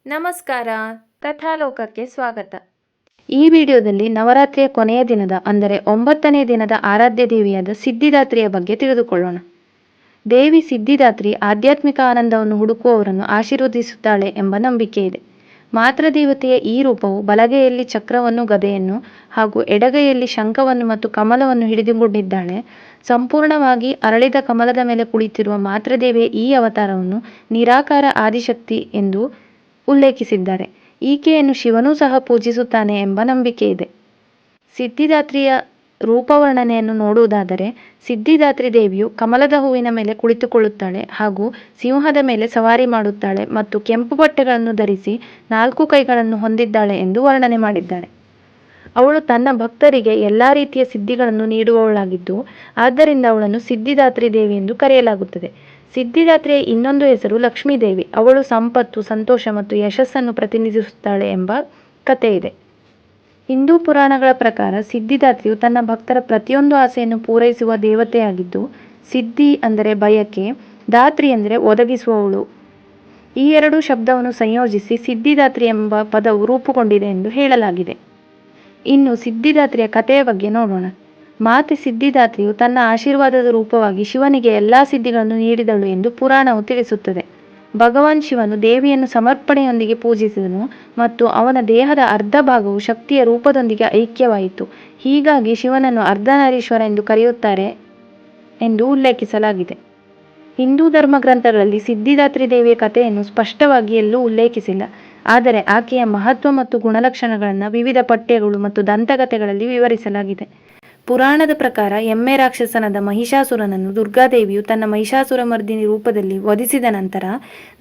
ನಮಸ್ಕಾರ, ಕಥಾಲೋಕಕ್ಕೆ ಸ್ವಾಗತ. ಈ ವಿಡಿಯೋದಲ್ಲಿ ನವರಾತ್ರಿಯ ಕೊನೆಯ ದಿನದ ಅಂದರೆ 9ನೇ ದಿನದ ಆರಾಧ್ಯ ದೇವಿಯಾದ ಸಿದ್ಧಿದಾತ್ರಿಯ ಬಗ್ಗೆ ತಿಳಿದುಕೊಳ್ಳೋಣ. ದೇವಿ ಸಿದ್ಧಿದಾತ್ರಿ ಆಧ್ಯಾತ್ಮಿಕ ಆನಂದವನ್ನು ಹುಡುಕುವವರನ್ನು ಆಶೀರ್ವದಿಸುತ್ತಾಳೆ ಎಂಬ ನಂಬಿಕೆ ಇದೆ. ಮಾತೃದೇವತೆಯ ಈ ರೂಪವು ಬಲಗೈಯಲ್ಲಿ ಚಕ್ರವನ್ನು, ಗದೆಯನ್ನು ಹಾಗೂ ಎಡಗೈಯಲ್ಲಿ ಶಂಖವನ್ನು ಮತ್ತು ಕಮಲವನ್ನು ಹಿಡಿದುಕೊಂಡಿದ್ದಾಳೆ. ಸಂಪೂರ್ಣವಾಗಿ ಅರಳಿದ ಕಮಲದ ಮೇಲೆ ಕುಳಿತಿರುವ ಮಾತೃದೇವಿಯ ಈ ಅವತಾರವನ್ನು ನಿರಾಕಾರ ಆದಿಶಕ್ತಿ ಎಂದು ಉಲ್ಲೇಖಿಸಿದ್ದಾರೆ. ಈಕೆಯನ್ನು ಶಿವನೂ ಸಹ ಪೂಜಿಸುತ್ತಾನೆ ಎಂಬ ನಂಬಿಕೆ ಇದೆ. ಸಿದ್ಧಿದಾತ್ರಿಯ ರೂಪವರ್ಣನೆಯನ್ನು ನೋಡುವುದಾದರೆ, ಸಿದ್ಧಿದಾತ್ರಿ ದೇವಿಯು ಕಮಲದ ಹೂವಿನ ಮೇಲೆ ಕುಳಿತುಕೊಳ್ಳುತ್ತಾಳೆ ಹಾಗೂ ಸಿಂಹದ ಮೇಲೆ ಸವಾರಿ ಮಾಡುತ್ತಾಳೆ ಮತ್ತು ಕೆಂಪು ಬಟ್ಟೆಗಳನ್ನು ಧರಿಸಿ 4 ಕೈಗಳನ್ನು ಹೊಂದಿದ್ದಾಳೆ ಎಂದು ವರ್ಣನೆ ಮಾಡಿದ್ದಾಳೆ. ಅವಳು ತನ್ನ ಭಕ್ತರಿಗೆ ಎಲ್ಲ ರೀತಿಯ ಸಿದ್ಧಿಗಳನ್ನು ನೀಡುವವಳಾಗಿದ್ದು, ಆದ್ದರಿಂದ ಅವಳನ್ನು ಸಿದ್ಧಿದಾತ್ರಿ ದೇವಿ ಎಂದು ಕರೆಯಲಾಗುತ್ತದೆ. ಸಿದ್ಧಿದಾತ್ರಿಯ ಇನ್ನೊಂದು ಹೆಸರು ಲಕ್ಷ್ಮೀದೇವಿ. ಅವಳು ಸಂಪತ್ತು, ಸಂತೋಷ ಮತ್ತು ಯಶಸ್ಸನ್ನು ಪ್ರತಿನಿಧಿಸುತ್ತಾಳೆ ಎಂಬ ಕಥೆ ಇದೆ. ಹಿಂದೂ ಪುರಾಣಗಳ ಪ್ರಕಾರ ಸಿದ್ಧಿದಾತ್ರಿಯು ತನ್ನ ಭಕ್ತರ ಪ್ರತಿಯೊಂದು ಆಸೆಯನ್ನು ಪೂರೈಸುವ ದೇವತೆಯಾಗಿದ್ದು, ಸಿದ್ಧಿ ಅಂದರೆ ಬಯಕೆ, ದಾತ್ರಿ ಅಂದರೆ ಒದಗಿಸುವವಳು. ಈ ಎರಡೂ ಶಬ್ದವನ್ನು ಸಂಯೋಜಿಸಿ ಸಿದ್ಧಿದಾತ್ರಿ ಎಂಬ ಪದವು ರೂಪುಗೊಂಡಿದೆ ಎಂದು ಹೇಳಲಾಗಿದೆ. ಇನ್ನು ಸಿದ್ಧಿದಾತ್ರಿಯ ಕಥೆಯ ಬಗ್ಗೆ ನೋಡೋಣ. ಮಾತೆ ಸಿದ್ಧಿದಾತ್ರಿಯು ತನ್ನ ಆಶೀರ್ವಾದದ ರೂಪವಾಗಿ ಶಿವನಿಗೆ ಎಲ್ಲಾ ಸಿದ್ಧಿಗಳನ್ನು ನೀಡಿದಳು ಎಂದು ಪುರಾಣವು ತಿಳಿಸುತ್ತದೆ. ಭಗವಾನ್ ಶಿವನು ದೇವಿಯನ್ನು ಸಮರ್ಪಣೆಯೊಂದಿಗೆ ಪೂಜಿಸಿದನು ಮತ್ತು ಅವನ ದೇಹದ ಅರ್ಧ ಭಾಗವು ಶಕ್ತಿಯ ರೂಪದೊಂದಿಗೆ ಐಕ್ಯವಾಯಿತು. ಹೀಗಾಗಿ ಶಿವನನ್ನು ಅರ್ಧನಾರೀಶ್ವರ ಎಂದು ಕರೆಯುತ್ತಾರೆ ಎಂದು ಉಲ್ಲೇಖಿಸಲಾಗಿದೆ. ಹಿಂದೂ ಧರ್ಮ ಗ್ರಂಥಗಳಲ್ಲಿ ಸಿದ್ಧಿದಾತ್ರಿ ದೇವಿಯ ಕಥೆಯನ್ನು ಸ್ಪಷ್ಟವಾಗಿ ಎಲ್ಲೂ ಉಲ್ಲೇಖಿಸಿಲ್ಲ. ಆದರೆ ಆಕೆಯ ಮಹತ್ವ ಮತ್ತು ಗುಣಲಕ್ಷಣಗಳನ್ನು ವಿವಿಧ ಪಠ್ಯಗಳು ಮತ್ತು ದಂತಕಥೆಗಳಲ್ಲಿ ವಿವರಿಸಲಾಗಿದೆ. ಪುರಾಣದ ಪ್ರಕಾರ ಎಮ್ಮೆ ರಾಕ್ಷಸನಾದ ಮಹಿಷಾಸುರನನ್ನು ದುರ್ಗಾದೇವಿಯು ತನ್ನ ಮಹಿಷಾಸುರಮರ್ದಿನಿ ರೂಪದಲ್ಲಿ ವಧಿಸಿದ ನಂತರ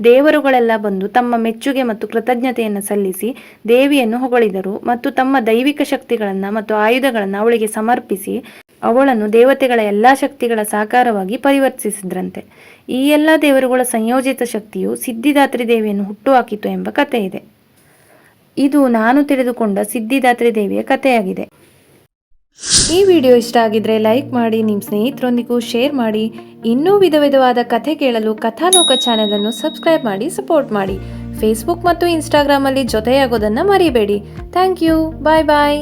ದೇವರುಗಳೆಲ್ಲ ಬಂದು ತಮ್ಮ ಮೆಚ್ಚುಗೆ ಮತ್ತು ಕೃತಜ್ಞತೆಯನ್ನು ಸಲ್ಲಿಸಿ ದೇವಿಯನ್ನು ಹೊಗಳಿದರು ಮತ್ತು ತಮ್ಮ ದೈವಿಕ ಶಕ್ತಿಗಳನ್ನು ಮತ್ತು ಆಯುಧಗಳನ್ನು ಅವಳಿಗೆ ಸಮರ್ಪಿಸಿ ಅವಳನ್ನು ದೇವತೆಗಳ ಎಲ್ಲ ಶಕ್ತಿಗಳ ಸಾಕಾರವಾಗಿ ಪರಿವರ್ತಿಸಿದ್ರಂತೆ. ಈ ಎಲ್ಲ ದೇವರುಗಳ ಸಂಯೋಜಿತ ಶಕ್ತಿಯು ಸಿದ್ಧಿದಾತ್ರಿ ದೇವಿಯನ್ನು ಹುಟ್ಟುಹಾಕಿತು ಎಂಬ ಕಥೆ ಇದೆ. ಇದು ನಾನು ತಿಳಿದುಕೊಂಡ ಸಿದ್ಧಿದಾತ್ರಿ ದೇವಿಯ ಕಥೆಯಾಗಿದೆ. ಈ ವಿಡಿಯೋ ಇಷ್ಟ ಆಗಿದ್ರೆ ಲೈಕ್ ಮಾಡಿ, ನಿಮ್ಮ ಸ್ನೇಹಿತರೊಂದಿಗೂ ಶೇರ್ ಮಾಡಿ. ಇನ್ನೂ ವಿಧವಾದ ಕಥೆ ಕೇಳಲು ಕಥಾಲೋಕ ಚಾನೆಲ್ ಅನ್ನು ಸಬ್ಸ್ಕ್ರೈಬ್ ಮಾಡಿ ಸಪೋರ್ಟ್ ಮಾಡಿ. ಫೇಸ್ಬುಕ್ ಮತ್ತು ಇನ್ಸ್ಟಾಗ್ರಾಮ್ ಅಲ್ಲಿ ಜೊತೆಯಾಗೋದನ್ನು ಮರಿಬೇಡಿ. Thank you. Bye bye.